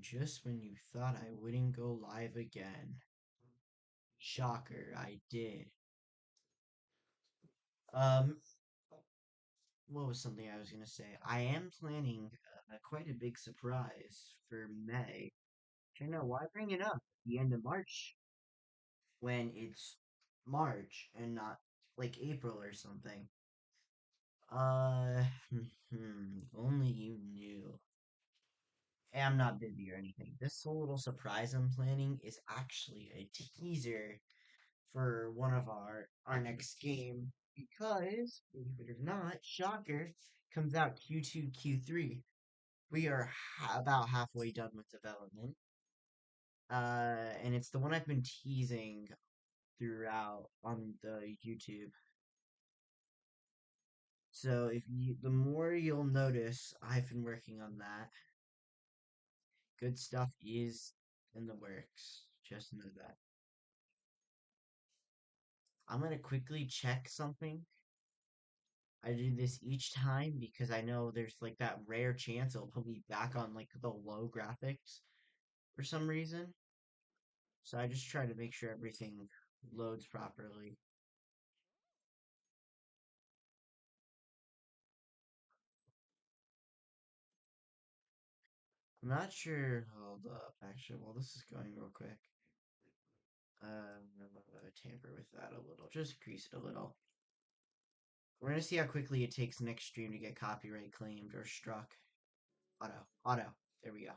Just when you thought I wouldn't go live again. Shocker, I did. Um, what was something I was gonna say? I am planning quite a big surprise for May. I know why bring it up at the end of March when it's March and not like April or something. Uh, only you knew. Hey, I'm not busy or anything. This whole little surprise I'm planning is actually a teaser for one of our next game because, believe it or not, shocker, comes out Q2, Q3. We are about halfway done with development. And it's the one I've been teasing throughout on the YouTube. So the more you'll notice, I've been working on that. Good stuff is in the works. Just know that. I'm gonna quickly check something. I do this each time because I know there's like that rare chance it'll put me back on like the low graphics for some reason. So I just try to make sure everything loads properly. I'm not sure. Hold up. Actually, while this is going real quick, tamper with that a little. Just increase it a little. We're gonna see how quickly it takes next stream to get copyright claimed or struck. Auto, auto. There we go.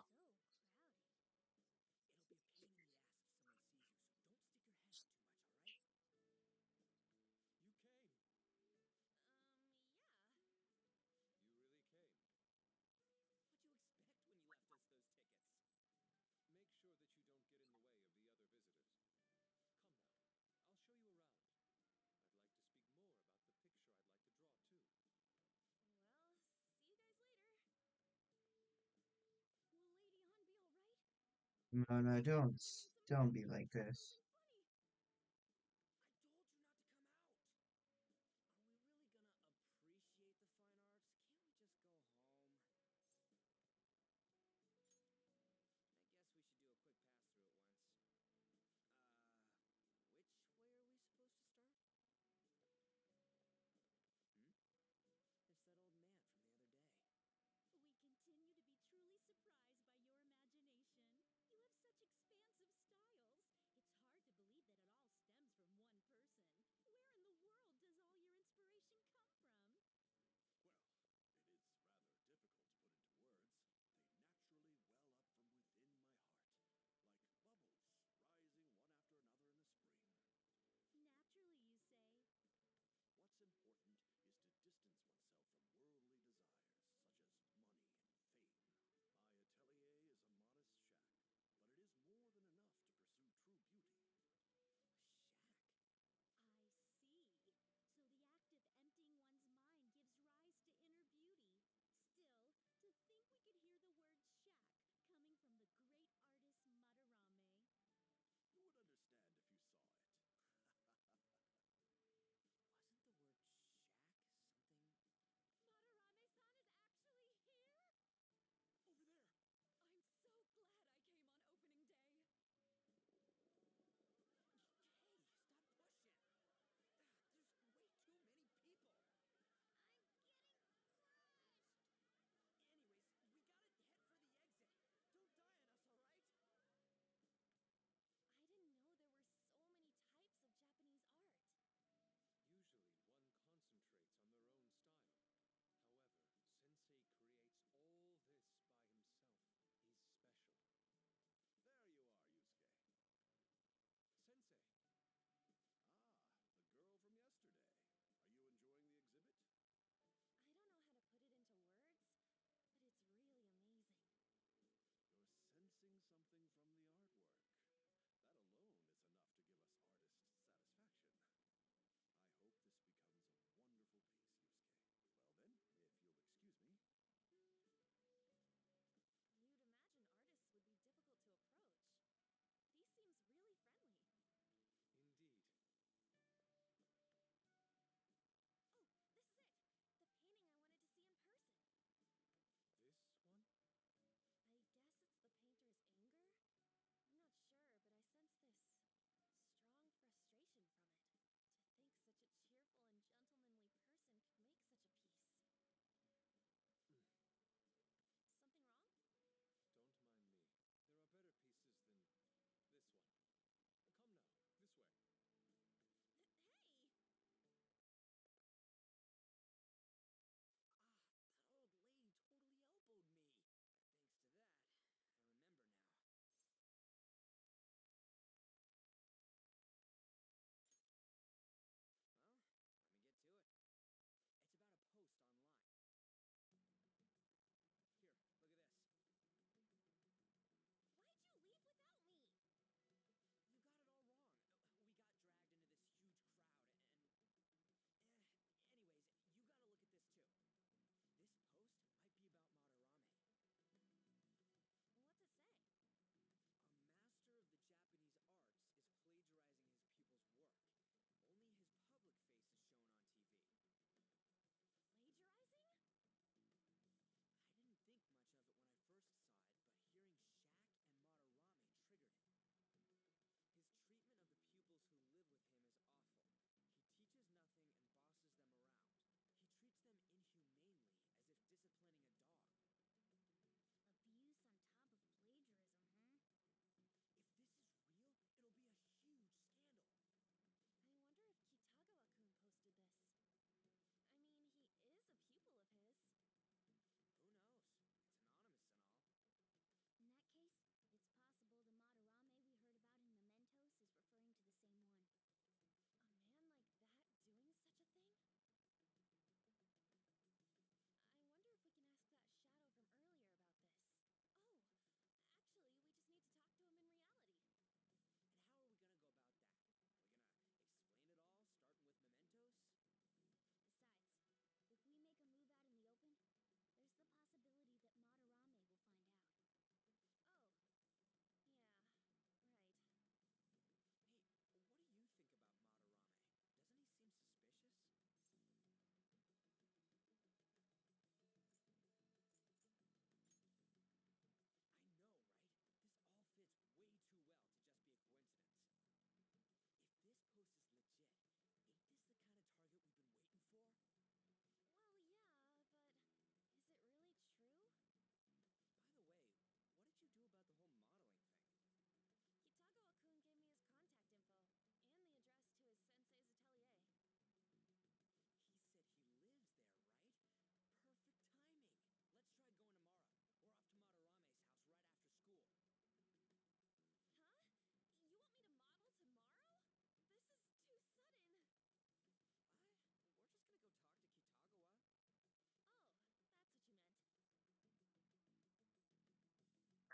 No, no, don't be like this.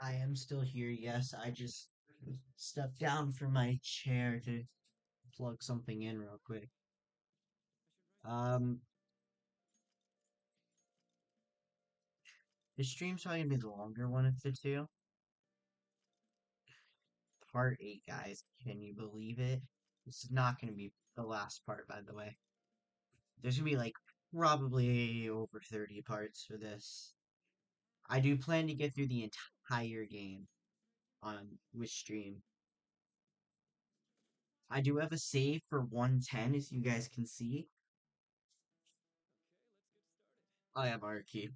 I am still here, yes. I just stepped down from my chair to plug something in real quick. Um, the stream's probably gonna be the longer one of the two. Part 8, guys. Can you believe it? This is not gonna be the last part, by the way. There's gonna be like probably over 30 parts for this. I do plan to get through the entire game on with stream. I do have a save for 110, as you guys can see. I have our key.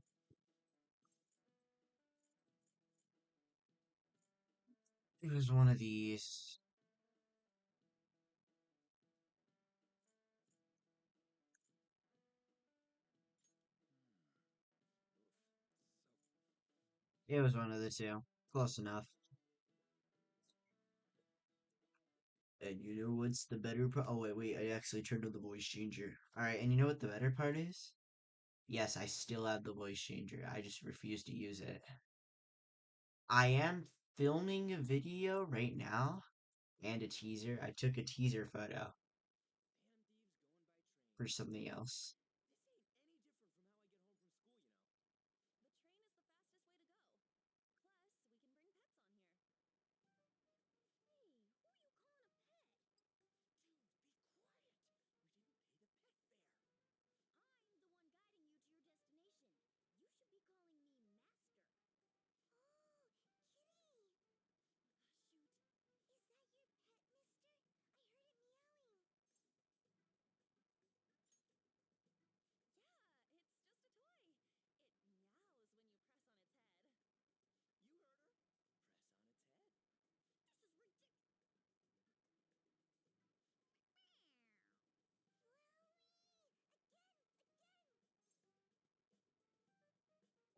It was one of these. It was one of the two. Close enough. And you know what's the better part? Oh, wait, I actually turned on the voice changer. Alright, and you know what the better part is? Yes, I still have the voice changer. I just refuse to use it. I am filming a video right now and a teaser. I took a teaser photo for something else.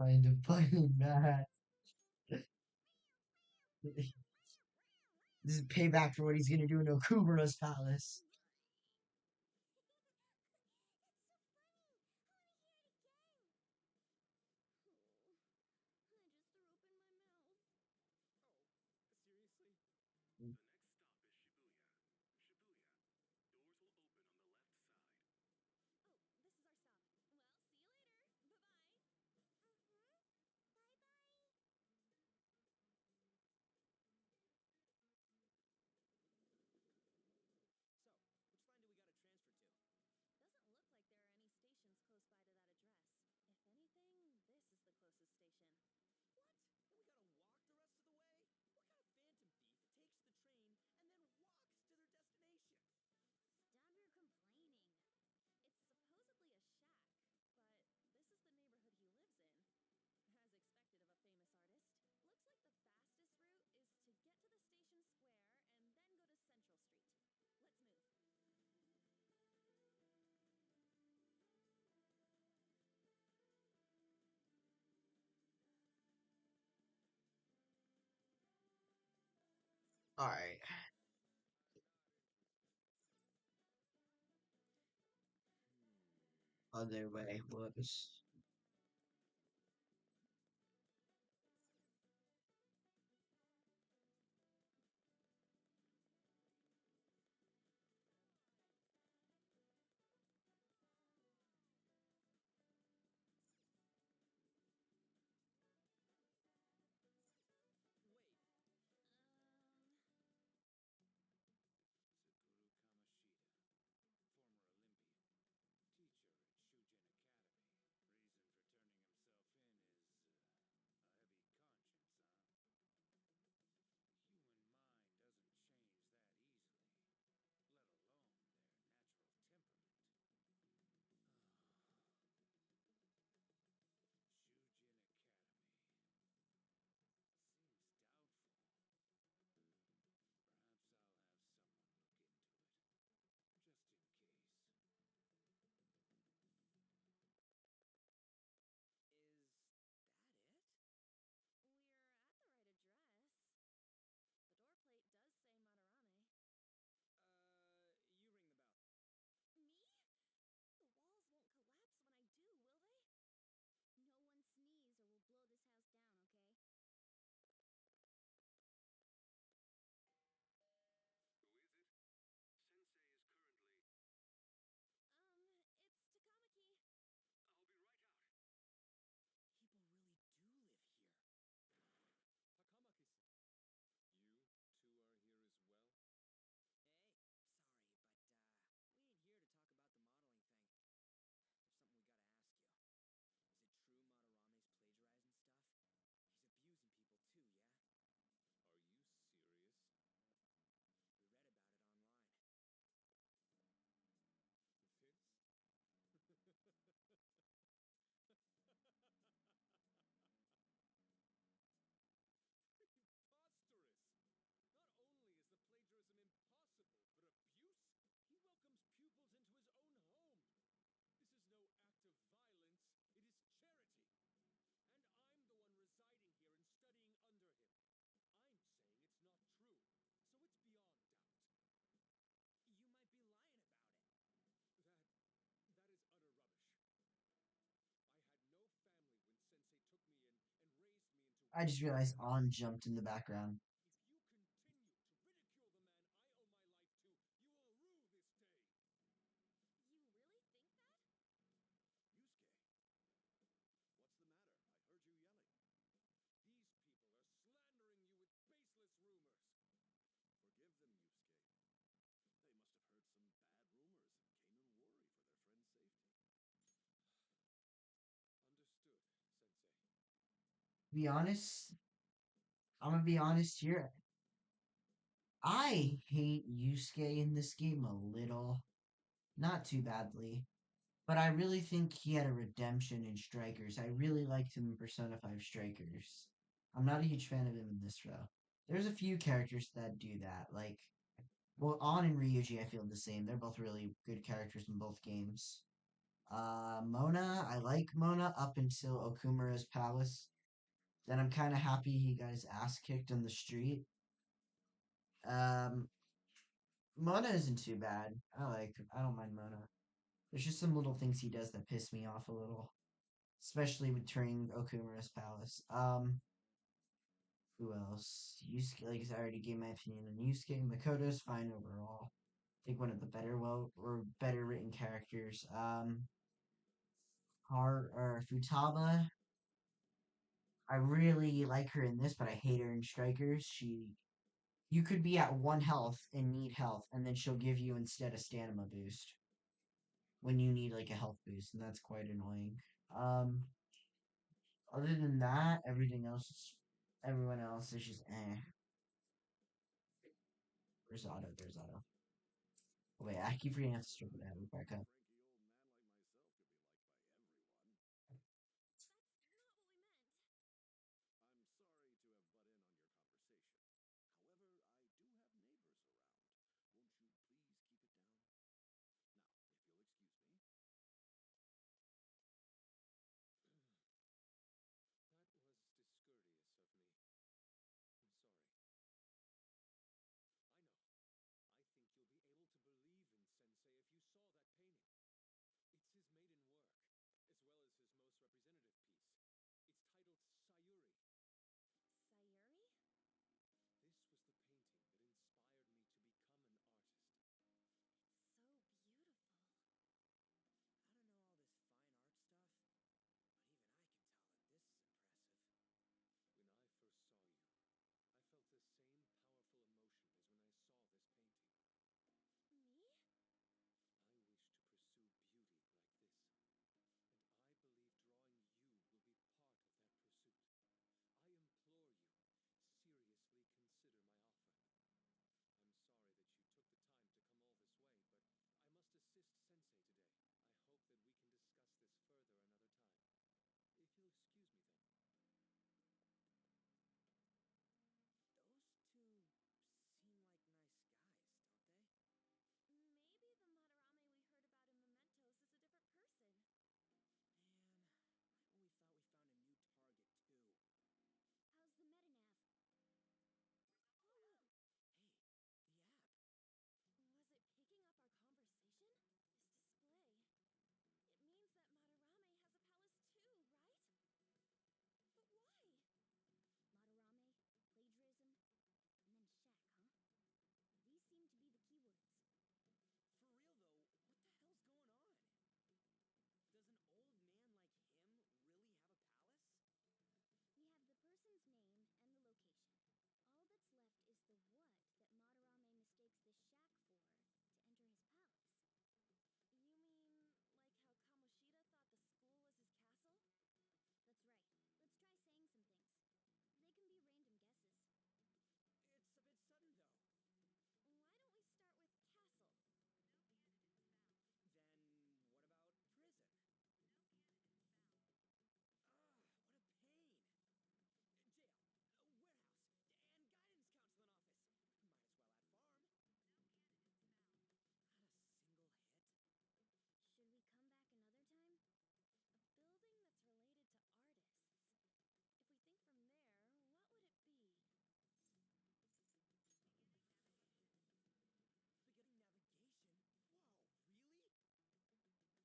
Kind of funny, man. This is payback for what he's gonna do in Okubura's palace. Alright. Other way was. I just realized On jumped in the background. To be honest, I'm gonna be honest here. I hate Yusuke in this game a little. Not too badly. But I really think he had a redemption in Strikers. I really liked him in Persona 5 Strikers. I'm not a huge fan of him in this row. There's a few characters that do that. Like, well, On and Ryuji, I feel the same. They're both really good characters in both games. Mona, I like Mona up until Okumura's palace. Then I'm kind of happy he got his ass kicked on the street. Um, Mona isn't too bad. I don't mind Mona. There's just some little things he does that piss me off a little, especially with turning Okumura's palace. Who else? Yusuke, like I said, I already gave my opinion on Yusuke. Makoto's fine overall. I think one of the better written characters. Futaba. I really like her in this, but I hate her in Strikers. You could be at one health and need health, and then she'll give you instead a stamina boost when you need like a health boost, and that's quite annoying. Um, Other than that, everyone else is just eh. There's Otto. There's Otto. Oh, wait, I keep forgetting to strip it out back up.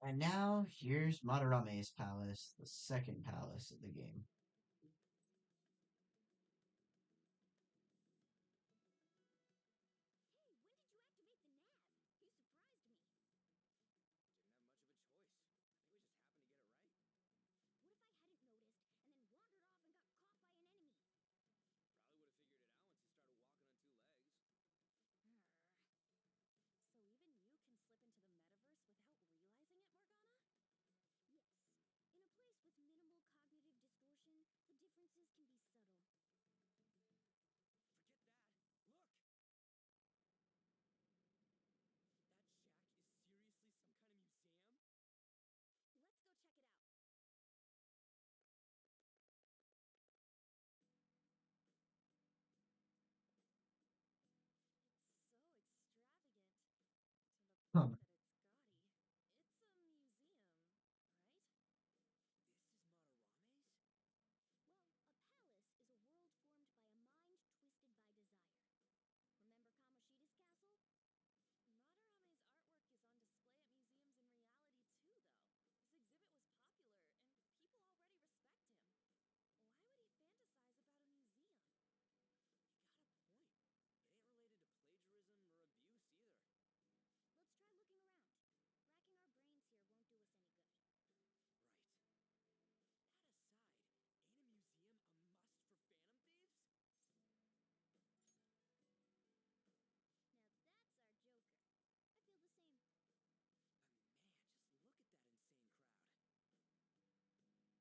And now here's Madarame's palace, the second palace of the game. Huh. It's a museum, right? This is Matarame's? Well, a palace is a world formed by a mind twisted by desire. Remember Kamoshida's castle? Madarame's artwork is on display at museums in reality too, though. His exhibit was popular, and people already respect him. Why would he fantasize about a museum? You got a point. It ain't related to plagiarism or abuse either. Let's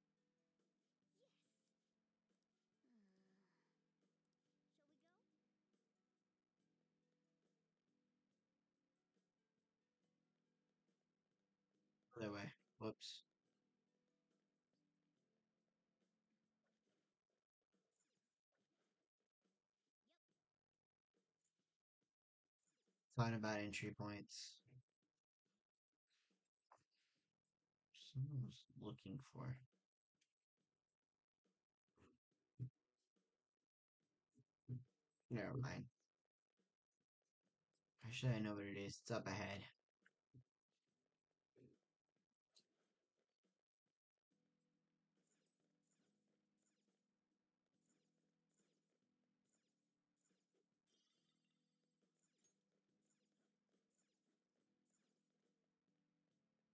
try looking around. Racking our brains here won't do us any good. Right. That aside, ain't a museum a must for Phantom Thieves? Now that's our Joker. I feel the same. But man, just look at that insane crowd. Yes! Shall we go? Other way. Whoops. Yep. Talking about entry points. Someone was looking for. Never mind. Actually, I know what it is. It's up ahead. Hey, Now's my time to shine! How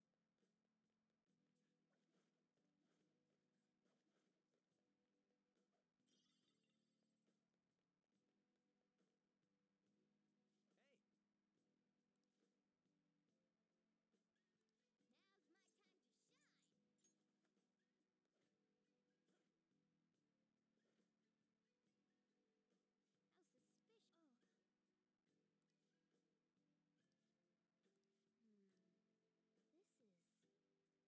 suspicious. Oh, This is. hmm? Hmm. Hey, hey. hey, hey,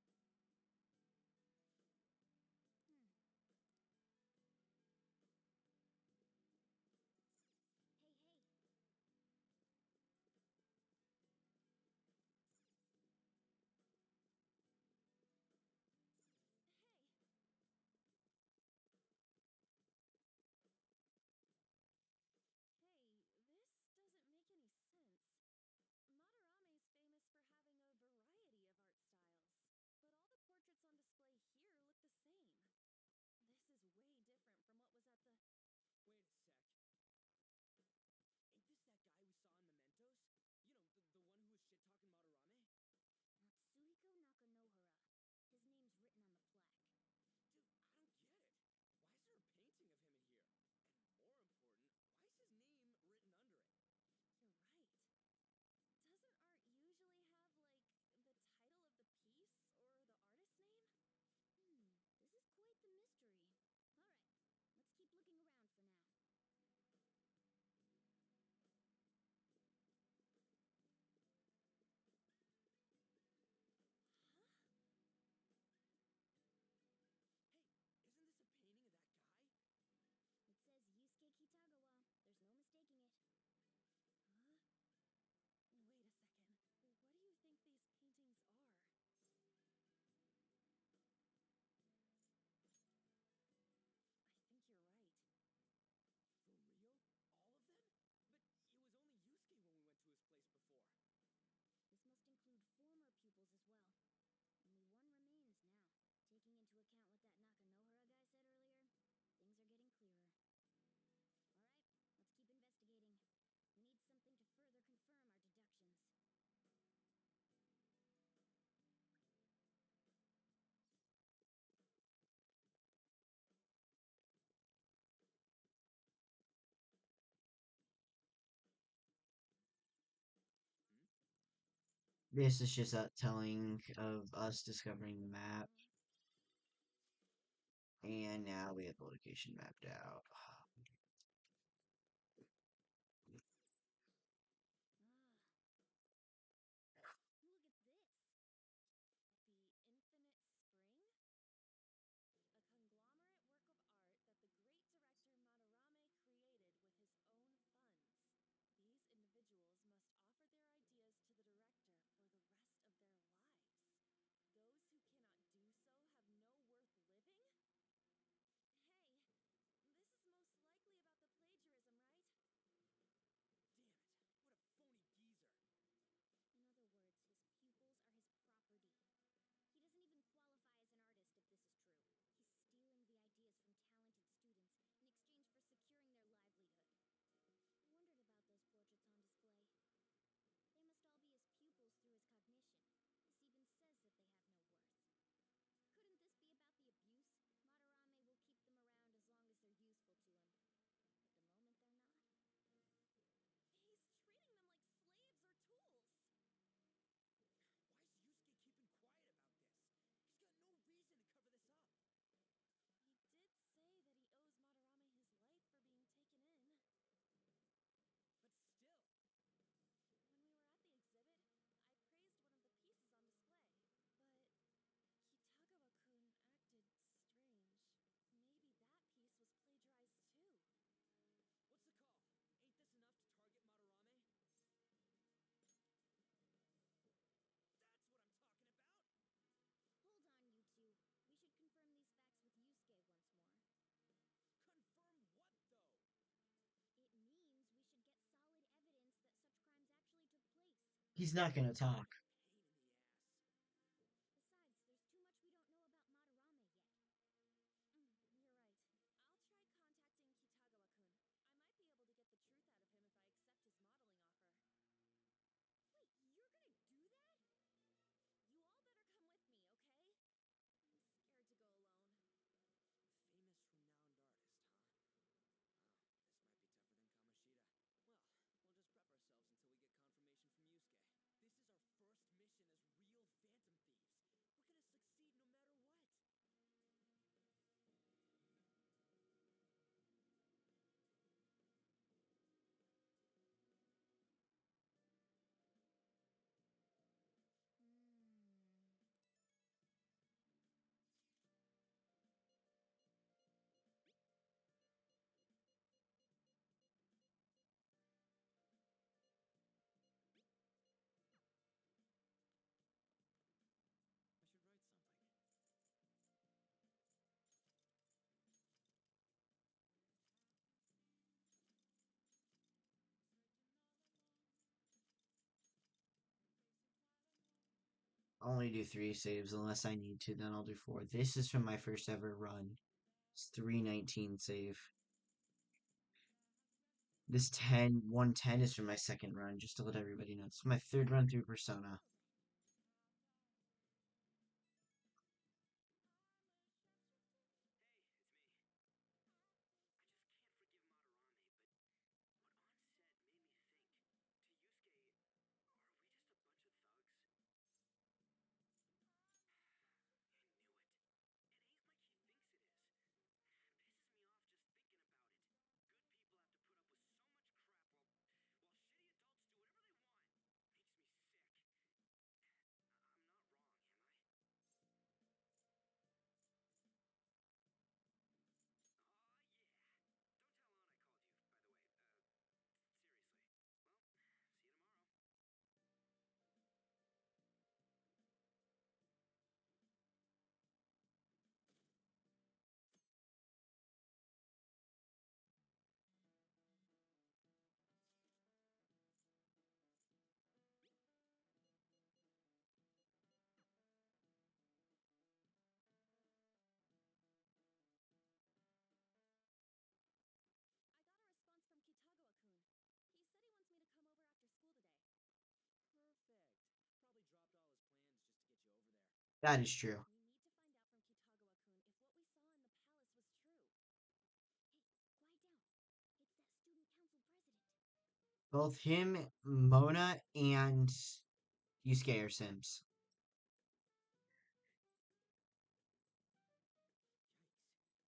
this doesn't make any sense. Madarame's famous for having a variety of art styles, but all the portraits on display here look the same. This is way different from what was at the. Wait a sec. Ain't this that guy we saw in Mementos? You know, the one who was shit talking Madarame? Natsuhiko Nakanohara. His name's written on the plaque. Dude, I don't get it. Why is there a painting of him in here? And more important, why is his name written under it? You're right. Doesn't art usually have, like, the title of the piece or the artist's name? This is quite the mystery. Alright, let's keep looking around for now. Huh? Hey, isn't this a painting of that guy? It says Yusuke Kitagawa. There's no mistaking it. Huh? Wait a second. What do you think these paintings are? I think you're right. For real? All of them? But it was only Yusuke when we went to his place before. This must include former pupils as well. Only one remains now. Taking into account what that Nakanohara guy said earlier, things are getting clearer. Alright, let's keep investigating. We need something to further confirm our deductions. Hmm? This is just a telling of us discovering the map. Uh, And now we have the location mapped out. ah, He's not gonna talk. Pain in the ass. Besides, there's too much we don't know about Madarame yet. You're right. I'll try contacting Kitagawa-kun. I might be able to get the truth out of him if I accept his modeling offer. Wait, you're gonna do that? You all better come with me, okay? I'm scared to go alone. Famous renowned artist, huh? Wow, this might be tougher than Kamoshida. Well, we'll just prep ourselves until we get confirmation from Yusuke. This is our first mission as real Phantom Thieves. We're gonna succeed no matter what. Hmm. I should write something. I'll only do 3 saves unless I need to, then I'll do 4. This is from my first ever run. It's 319 save. This 110 is from my second run, just to let everybody know. It's my third run through Persona. Hey, it's me. I just can't forgive Madarame, but what On said made me think. To Yusuke, are we just a bunch of thugs? I knew it. It ain't like he thinks it is. Pisses me off just thinking about it. Good people have to put up with so much crap while shitty adults do whatever they want. Makes me sick. I'm not wrong, am I? Aw, yeah. Don't tell On I called you, by the way. Seriously. Well, see you tomorrow. I got a response from Kitagawa-kun. He said he wants me to come over after school today. Perfect. Probably dropped all his plans just to get you over there. That is true. We need to find out from Kitagawa-kun if what we saw in the palace was true. Hey, quiet down. It's that student council president. Both him, Mona, and Yusuke are Sims. Yikes. She got a hold of Mishima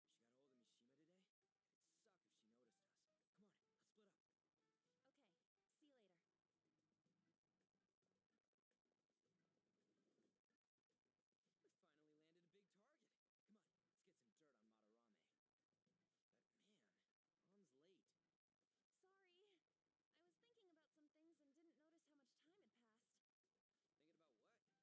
today? It'd suck if she noticed us. Come on, let's split up. Okay, see you later. We finally landed a big target. Come on, let's get some dirt on Madarame. But man, On's late. Sorry. I was thinking about some things and didn't notice how much time had passed. Thinking about what?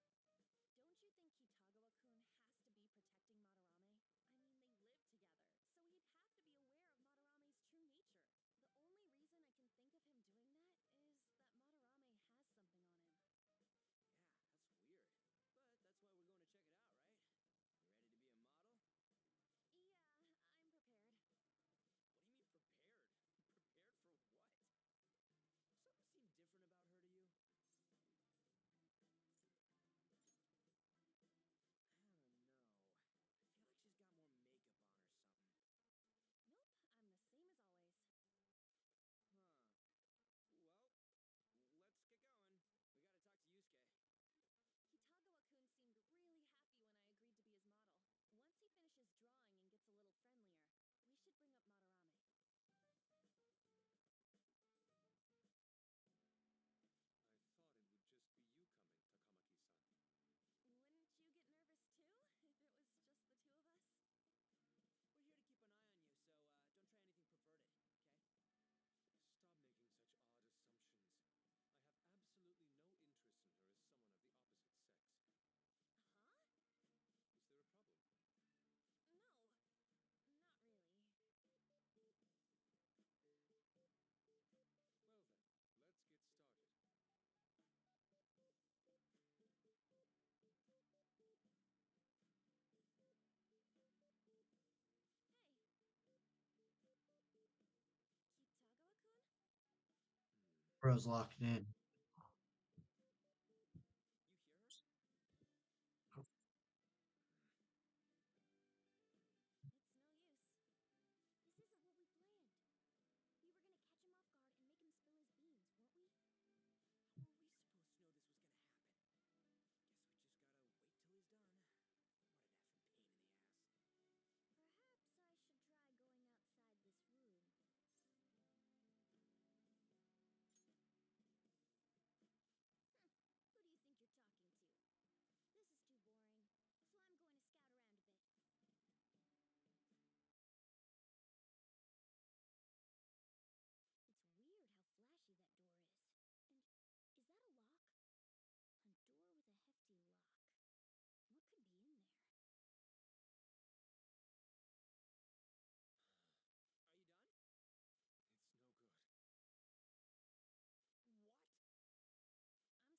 Bro's locked in. You hear her? It's no use. This isn't what we planned. We were gonna catch him off guard and make him spill his beans, weren't we? How were we supposed to know this was gonna happen? Guess we just gotta wait till he's done. What an effing pain in the ass. Perhaps I should try going outside this room. Who do you think you're talking to? This is too boring, so I'm going to scout around a bit. It's weird how flashy that door is. And is that a lock? A door with a hefty lock. What could be in there? Are you done? It's no good. What? I'm sorry. Am I the problem? No, not at all. It's just I'm having trouble staying focused today. I'm sorry, but we'll have to resume this another time.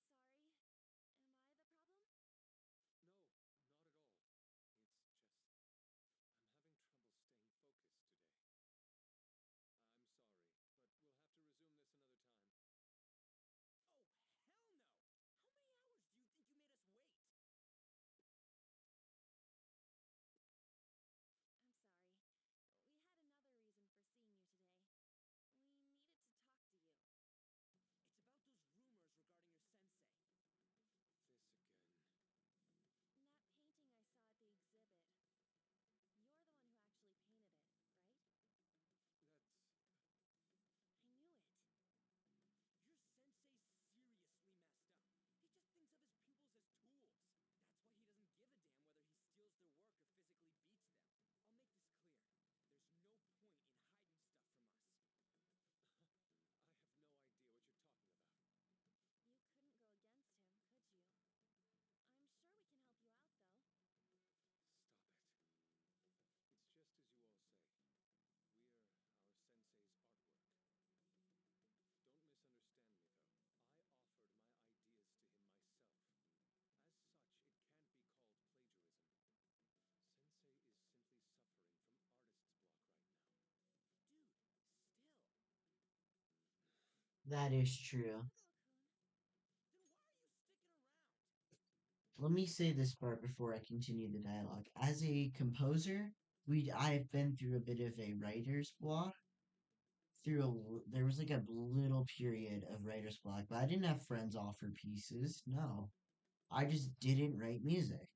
Oh, hell no! How many hours do you think you made us wait? I'm sorry. We had another reason for seeing you today. We needed to talk to you. It's about those rumors regarding your sensei. This again. That painting I saw at the exhibit. You're the one who actually painted it, right? That's. I knew it. Your sensei's seriously messed up. He just thinks of his pupils as tools. That's why he doesn't give a damn whether he steals their work or physically beats them. I'll make this clear. There's no point in hiding stuff from us. I have no idea what you're talking about. You couldn't go against him, could you? I'm sure we can help you out, though. Stop it. It's just as you all say. We're our sensei's artwork. Don't misunderstand me, though. I offered my ideas to him myself. As such, it can't be called plagiarism. Sensei is simply suffering from artist's block right now. Dude, still. That is true. Sango-kun. Then why are you sticking around? Let me say this part before I continue the dialogue. As a composer, I've been through a bit of a writer's block. There was like a little period of writer's block, but I didn't have friends offer pieces. No, I just didn't write music.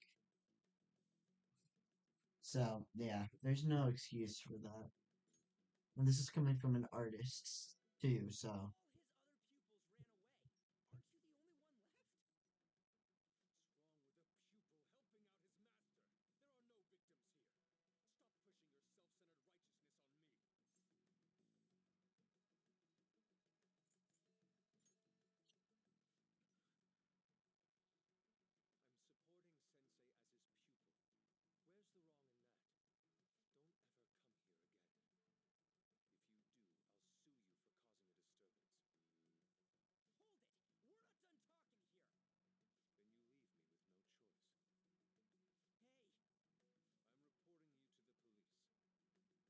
So yeah, there's no excuse for that. And this is coming from an artist too. So All his other pupils ran away. Aren't you the only one left? What's wrong with a pupil helping out his master? There are no victims here. Stop pushing your self-centered righteousness on me. I'm supporting Sensei as his pupil. Where's the wrong in that? Don't ever come here again. If you do, I'll sue you for causing a disturbance. Hold it! We're not done talking here! Then you leave me with no choice. Hey! I'm reporting you to the police. I asked Hakamaki-san to be my model today, but I don't recall ever calling you two here. What the F, man? Yuji, stop it! Calm down, okay? Damn it! I won't report you, but only under one condition. What's that? I want you to continue being my model, Takamaki-san. But you said that it wasn't working out today. That's because I was unconsciously being modest for your sake. However, I have nothing to worry about anymore. If you're willing to bear everything to me, I will put my heart and soul into creating the best nude painting ever. What? Nude? To think I'd be able to create a nude painting with my most ideal model. Of course, you two won't be allowed in, and I ask that you forget about our discussion today as well. If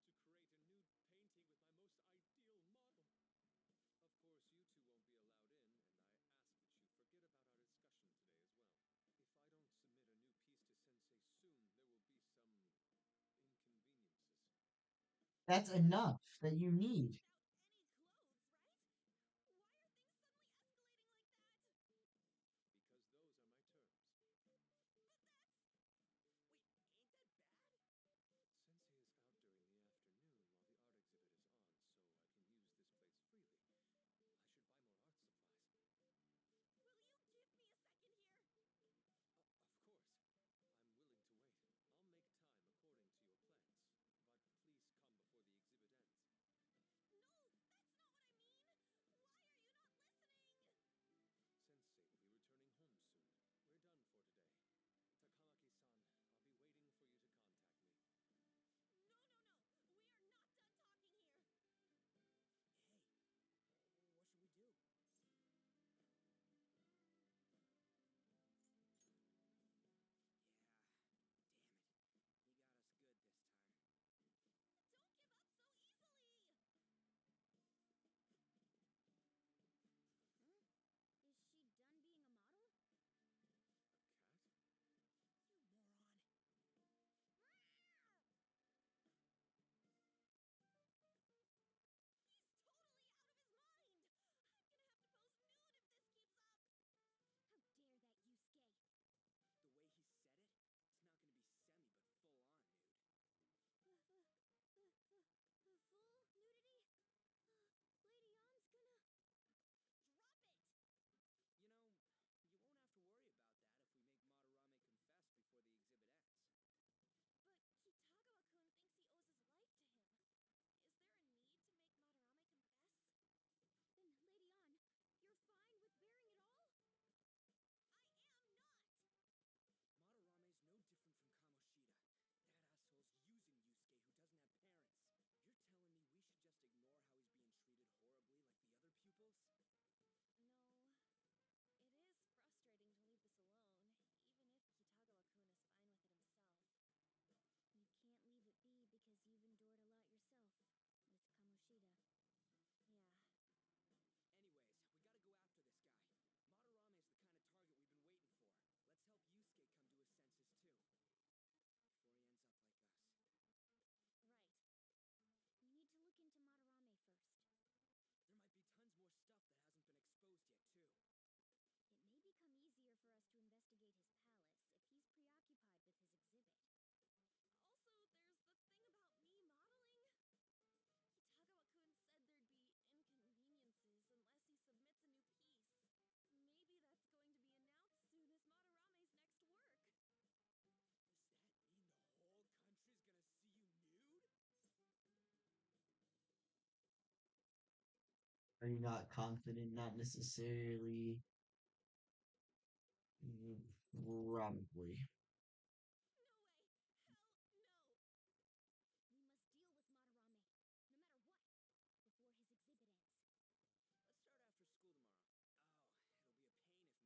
I don't submit a new piece to Sensei soon, there will be some inconveniences. that's enough that you need. Without any clothes, right? Why are things suddenly escalating like that? Because those are my terms. But that's... Wait, ain't that bad? Sensei Sensei is out during the afternoon while the Are you not confident? Not necessarily. Probably. No way! Hell no! We must deal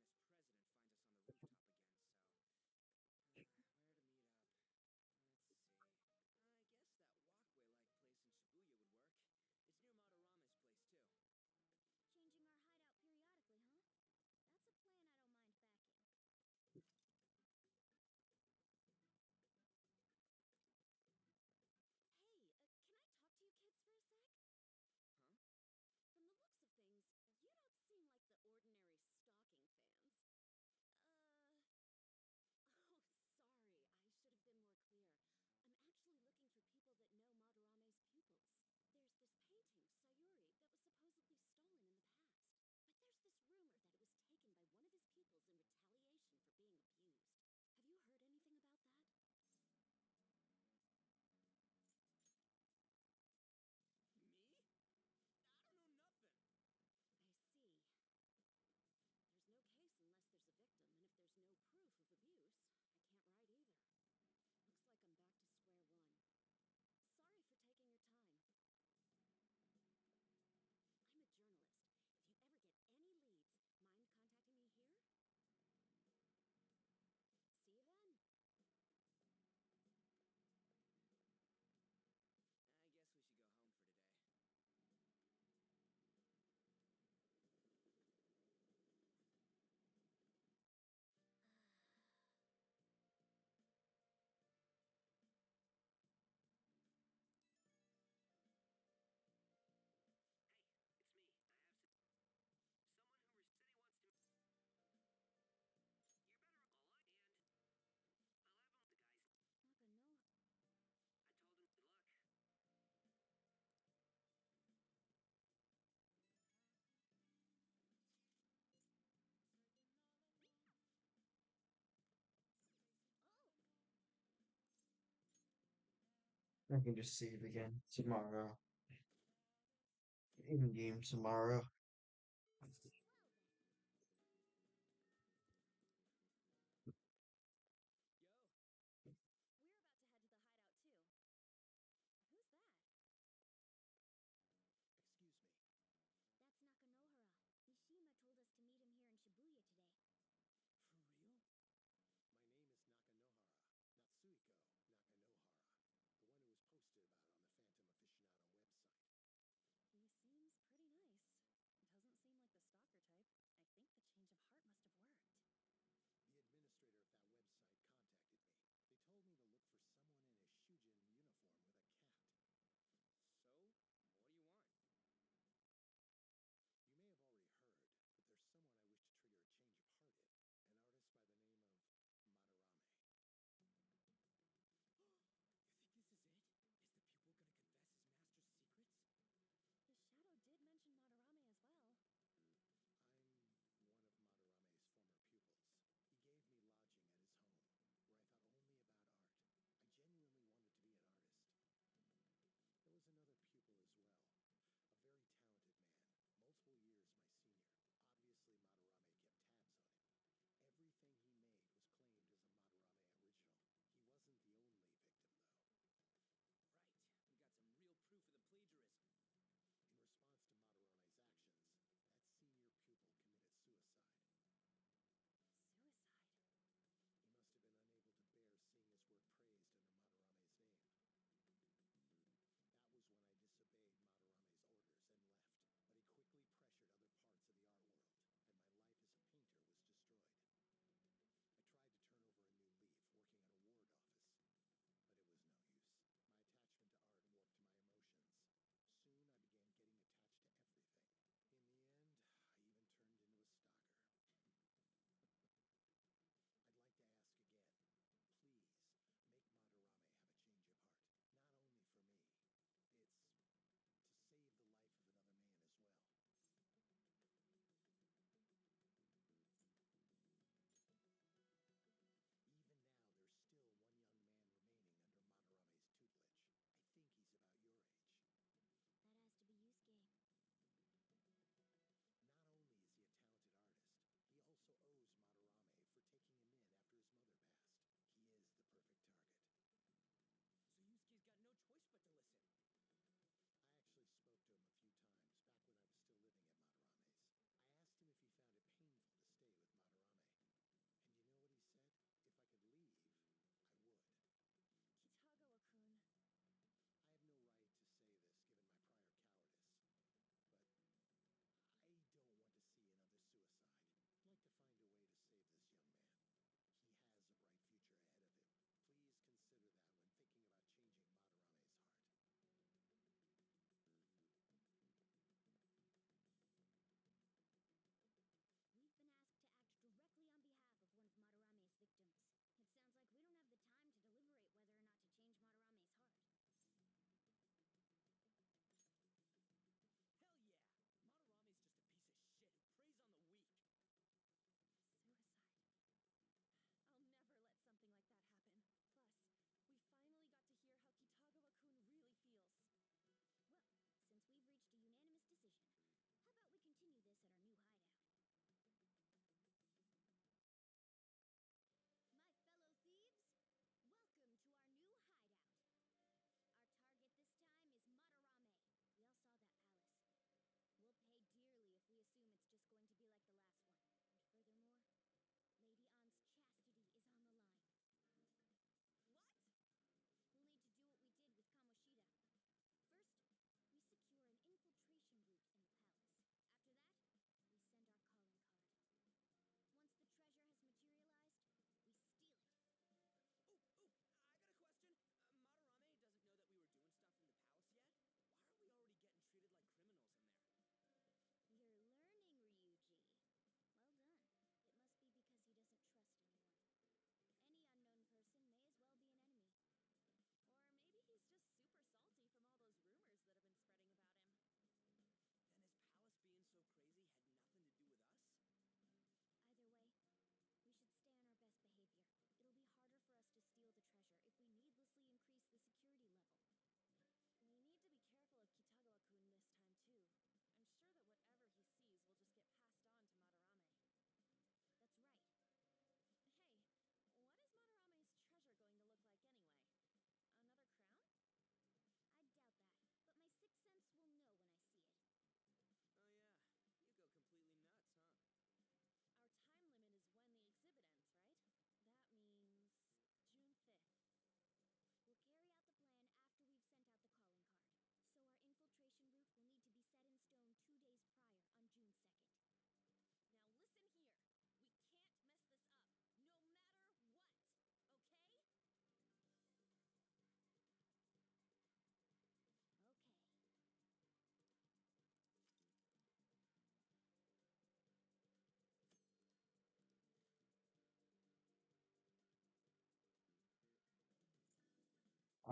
with Madarame, no matter what, before his exhibit ends. Let's start after school tomorrow. Oh, it'll be a pain if Miss President finds us on the rooftop again, so. Where to meet up? Let's see. I guess that walkway like place in Shibuya would work. It's near Madarame's place, too. Changing our hideout periodically, huh? That's a plan I don't mind backing. Hey, can I talk to you kids for a sec? Huh? From the looks of things, you don't seem like the ordinary stalking fans. Uh, oh, sorry, I should have been more clear. I'm actually looking for people that know Madarame's pupils. There's this painting, Sayuri, that was supposedly stolen in the past. But there's this rumor that it was taken by one of his pupils in retaliation for being abused. Have you heard anything about that? Me? I don't know nothing. I see. There's no case unless there's a victim, and if there's no proof of abuse, I can't write either. Looks like I'm back to square one. Sorry for taking your time. I'm a journalist. If you ever get any leads, mind contacting me here? See you then. I guess we should go home for today. Hey, it's me. I have someone who said he wants to. You're better off and I'll have him the guys. Nakano. I told him good luck. Oh! I can just save again tomorrow. In game tomorrow. Well then. Yo, We're about to head to the hideout, too. Who's that? excuse me. That's Nakanohara. Mishima told us to meet him here in Shibuya today. For real? My name is Nakanohara, Natsuhiko Nakanohara, the one who was posted about on the Phantom Aficionado website. He seems pretty nice.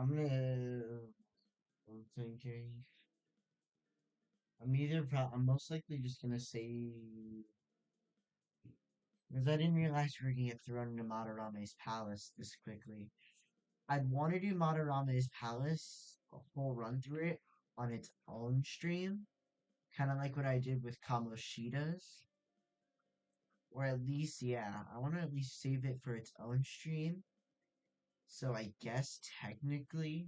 I'm thinking. I'm most likely just gonna say, because I didn't realize we were gonna get thrown into Madarame's palace this quickly. I'd want to do Madarame's palace, a whole run through it on its own stream, kind of like what I did with Kamoshida's. Or at least, yeah, I want to at least save it for its own stream. So I guess technically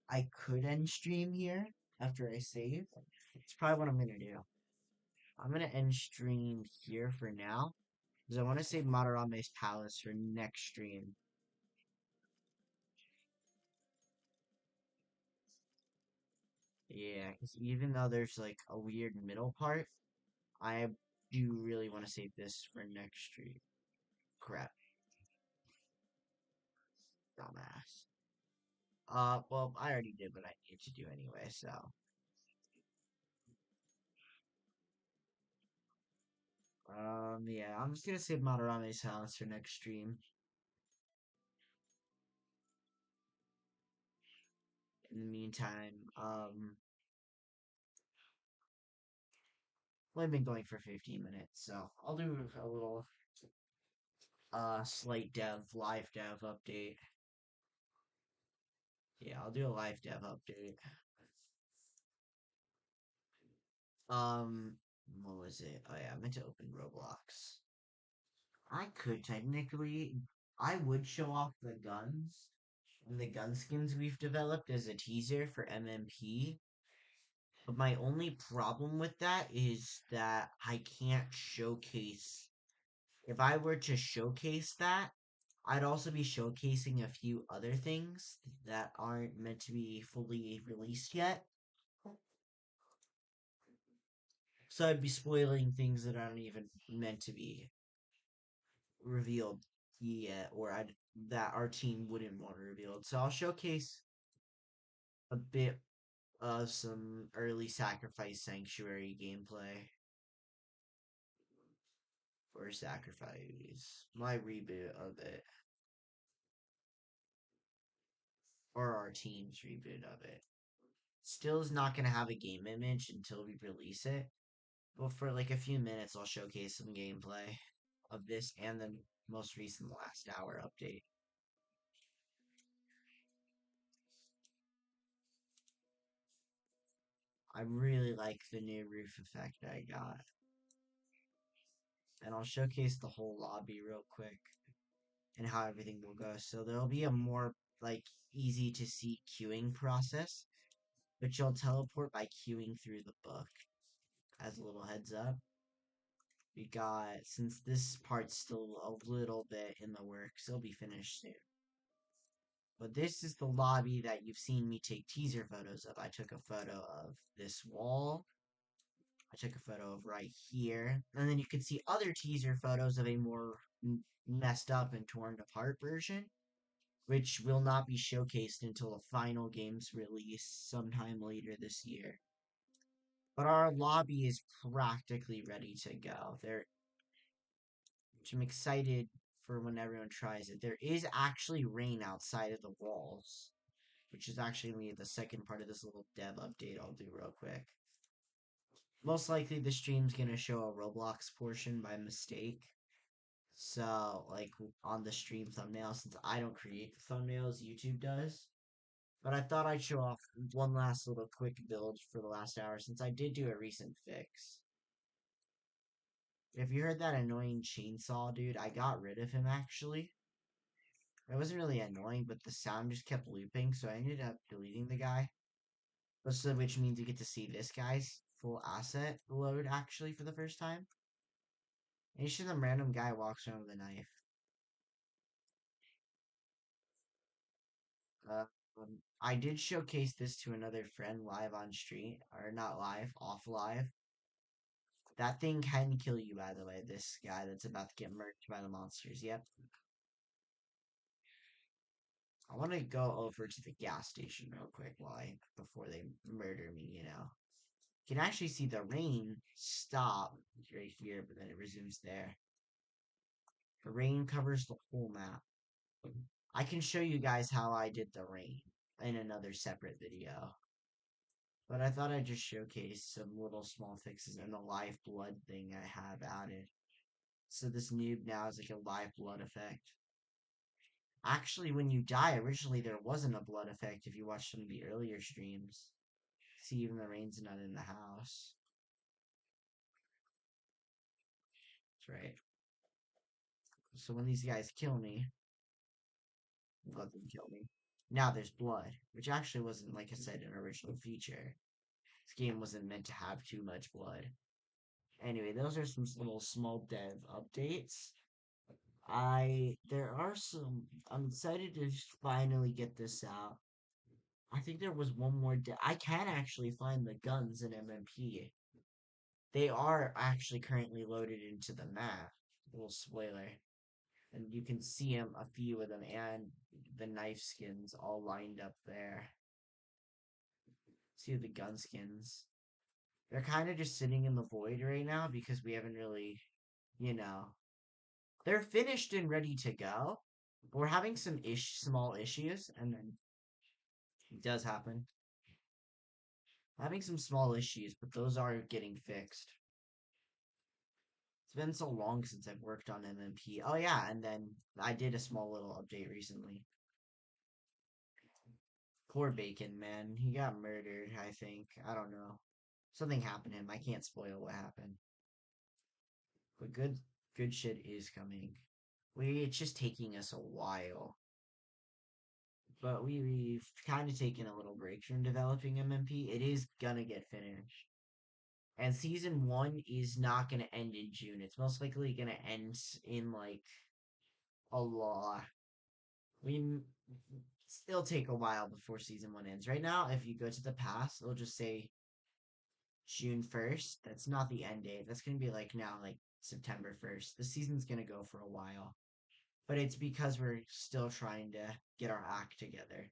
I could end stream here after I save. It's probably what I'm gonna do. I'm gonna end stream here for now because I want to save Madarame's palace for next stream. Yeah, because even though there's like a weird middle part, I do really want to save this for next stream. Crap, dumbass. Well, I already did what I needed to do anyway, so. Yeah, I'm just gonna save Madarame's house for next stream. In the meantime, we've been going for 15 minutes, so I'll do a little slight live dev update. Yeah, I'll do a live dev update. Um, what was it? Oh yeah, I meant to open Roblox. I could technically, I would show off the guns and the gun skins we've developed as a teaser for MMP. But my only problem with that is that I can't showcase. If I were to showcase that, I'd also be showcasing a few other things that aren't meant to be fully released yet. So I'd be spoiling things that aren't even meant to be revealed yet, or that our team wouldn't want revealed. So I'll showcase a bit of some early Sacrifice Sanctuary gameplay for Sacrifice, my reboot of it, or our team's reboot of it. Still is not going to have a game image until we release it. But for like a few minutes, I'll showcase some gameplay of this and the most recent last hour update. I really like the new roof effect I got. And I'll showcase the whole lobby real quick and how everything will go. So there'll be a more like easy to see queuing process, but you'll teleport by queuing through the book. As a little heads up, we got since this part's still a little bit in the works, it'll be finished soon. But this is the lobby that you've seen me take teaser photos of. I took a photo of this wall. I took a photo of right here. And then you can see other teaser photos of a more messed up and torn apart version, which will not be showcased until the final game's release sometime later this year. But our lobby is practically ready to go. Which I'm excited for when everyone tries it. There is actually rain outside of the walls, which is actually the second part of this little dev update I'll do real quick. Most likely the stream's gonna show a Roblox portion by mistake. So, like on the stream thumbnail, since I don't create the thumbnails, YouTube does. But I thought I'd show off one last little quick build for the last hour since I did do a recent fix. If you heard that annoying chainsaw dude, I got rid of him actually. It wasn't really annoying, but the sound just kept looping, so I ended up deleting the guy. So, which means you get to see this guy's full asset load actually for the first time. And it's just some random guy walks around with a knife. Uh, I did showcase this to another friend live on stream, or not live, off live. That thing can kill you, by the way. This guy that's about to get murked by the monsters. Yep. I want to go over to the gas station real quick before they murder me. You can actually see the rain stop right here, but then it resumes there. The rain covers the whole map. I can show you guys how I did the rain in another separate video. But I thought I'd just showcase some little small fixes and the live blood thing I have added. So this noob now has like a live blood effect. Actually, when you die, originally there wasn't a blood effect if you watched some of the earlier streams. See, even the rain's not in the house. That's right. So when these guys kill me, let them kill me. Now there's blood, which actually wasn't, like I said, an original feature. This game wasn't meant to have too much blood. Anyway, those are some little small dev updates. There are some, I'm excited to finally get this out. I think there was one more, I can actually find the guns in MMP. They are actually currently loaded into the map. Little spoiler. And you can see them, a few of them, and the knife skins all lined up there. See the gun skins. They're kind of just sitting in the void right now because we haven't really, you know, they're finished and ready to go. But we're having some small issues, and then it does happen. Having some small issues, but those are getting fixed. It's been so long since I've worked on MMP. Oh yeah, and then I did a small little update recently. Poor Bacon, man. He got murdered, I think. I don't know. Something happened to him. I can't spoil what happened. But good shit is coming. It's just taking us a while. But we've kind of taken a little break from developing MMP. It is gonna get finished. And season one is not gonna end in June. It's most likely gonna end in like a law. We still take a while before season one ends. Right now, if you go to the past, it'll just say June 1st. That's not the end date. That's gonna be like now, like September 1st. The season's gonna go for a while. But it's because we're still trying to get our act together.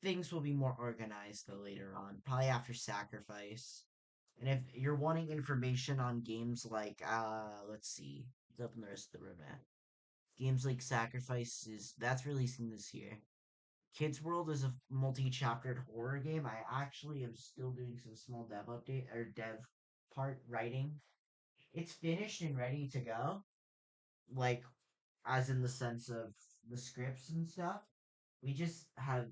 Things will be more organized though later on, probably after Sacrifice. And if you're wanting information on games like let's see, what's up in the rest of the roadmap? Games like Sacrifice is that's releasing this year. Kids World is a multi-chaptered horror game. I actually am still doing some small dev update or dev part writing. It's finished and ready to go. Like as in the sense of the scripts and stuff. We just have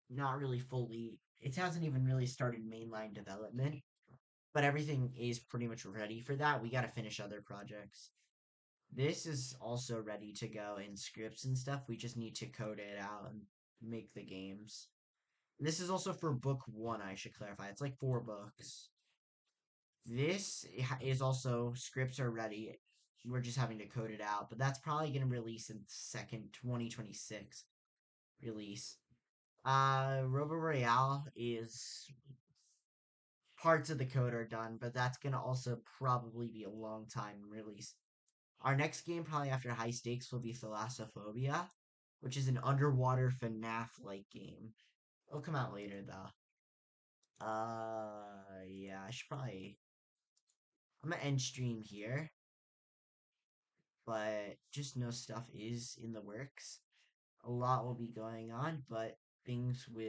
not really fully it hasn't even really started mainline development, but everything is pretty much ready for that. We got to finish other projects. This is also ready to go in scripts and stuff. We just need to code it out and make the games. This is also for book one, I should clarify. It's like 4 books. This is also scripts are ready. We're just having to code it out, but that's probably going to release in second 2026 release. Robo Royale is parts of the code are done, but that's going to also probably be a long time release. Our next game, probably after High Stakes, will be Thalassophobia, which is an underwater FNAF like game. It'll come out later though. Yeah, I should probably. I'm gonna end stream here, but just know stuff is in the works. A lot will be going on, but things will.